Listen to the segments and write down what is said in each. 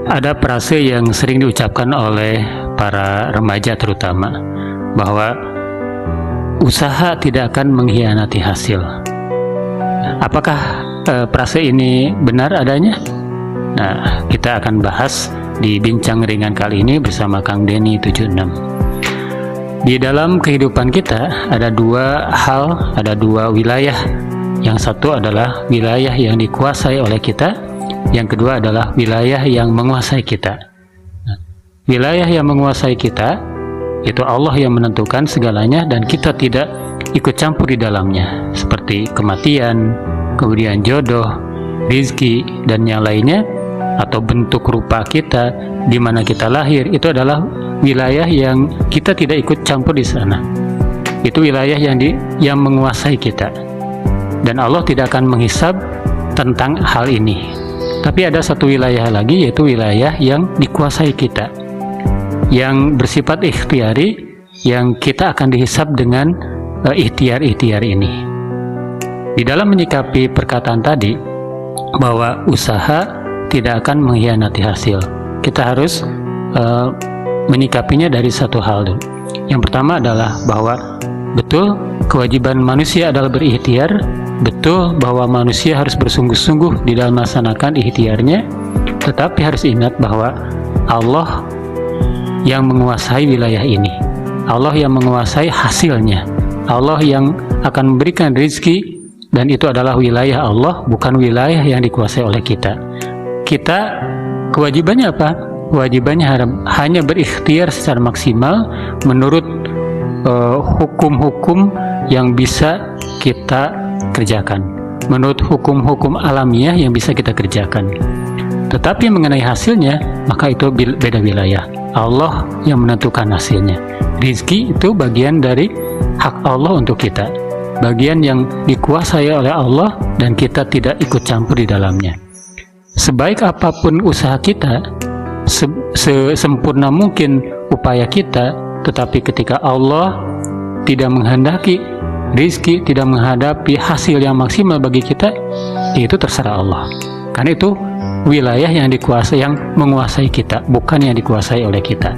Ada frase yang sering diucapkan oleh para remaja terutama, bahwa usaha tidak akan mengkhianati hasil. Apakah frase ini benar adanya? Nah, kita akan bahas di Bincang Ringan kali ini bersama Kang Denny 76. Di dalam kehidupan kita ada dua hal, ada dua wilayah. Yang satu adalah wilayah yang dikuasai oleh kita, yang kedua adalah wilayah yang menguasai kita. Nah, wilayah yang menguasai kita itu Allah yang menentukan segalanya dan kita tidak ikut campur di dalamnya, seperti kematian, kemudian jodoh, rizki, dan yang lainnya, atau bentuk rupa kita, di mana kita lahir, itu adalah wilayah yang kita tidak ikut campur di sana. Itu wilayah yang menguasai kita, dan Allah tidak akan menghisab tentang hal ini. Tapi ada satu wilayah lagi, yaitu wilayah yang dikuasai kita, yang bersifat ikhtiari, yang kita akan dihisab dengan ikhtiar-ikhtiar ini. Di dalam menyikapi perkataan tadi, bahwa usaha tidak akan mengkhianati hasil, kita harus menyikapinya dari satu hal dulu. Yang pertama adalah bahwa betul kewajiban manusia adalah berikhtiar, betul bahwa manusia harus bersungguh-sungguh di dalam melaksanakan ikhtiarnya, tetapi harus ingat bahwa Allah yang menguasai wilayah ini, Allah yang menguasai hasilnya, Allah yang akan memberikan rezeki, dan itu adalah wilayah Allah, bukan wilayah yang dikuasai oleh kita. Kita kewajibannya apa? Kewajibannya hanya berikhtiar secara maksimal menurut hukum-hukum yang bisa kita kerjakan, menurut hukum-hukum alamiah yang bisa kita kerjakan. Tetapi mengenai hasilnya, maka itu beda wilayah. Allah yang menentukan hasilnya. Rizki itu bagian dari hak Allah untuk kita, bagian yang dikuasai oleh Allah dan kita tidak ikut campur di dalamnya. Sebaik apapun usaha kita, sesempurna mungkin upaya kita, tetapi ketika Allah tidak menghendaki rizki, tidak menghadapi hasil yang maksimal bagi kita, itu terserah Allah. Karena itu wilayah yang dikuasai, yang menguasai kita, bukan yang dikuasai oleh kita.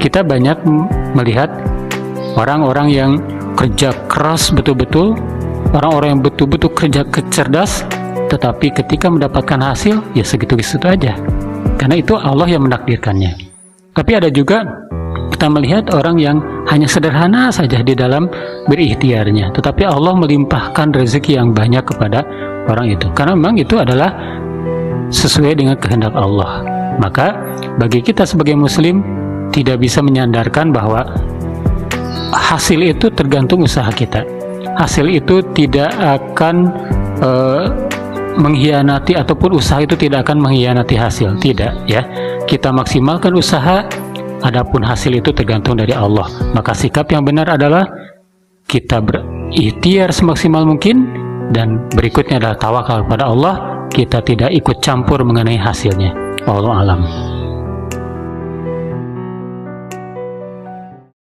Kita banyak melihat orang-orang yang kerja keras betul-betul, orang-orang yang betul-betul kerja cerdas, tetapi ketika mendapatkan hasil, ya segitu-segitu aja. Karena itu Allah yang menakdirkannya. Tapi ada juga kita melihat orang yang hanya sederhana saja di dalam berikhtiarnya, tetapi Allah melimpahkan rezeki yang banyak kepada orang itu, karena memang itu adalah sesuai dengan kehendak Allah. Maka bagi kita sebagai muslim tidak bisa menyandarkan bahwa hasil itu tergantung usaha kita. Hasil itu tidak akan mengkhianati, ataupun usaha itu tidak akan mengkhianati hasil. Tidak, ya. Kita maksimalkan usaha, adapun hasil itu tergantung dari Allah. Maka sikap yang benar adalah kita berikhtiar semaksimal mungkin, dan berikutnya adalah tawakal kepada Allah. Kita tidak ikut campur mengenai hasilnya. Wallahu a'lam.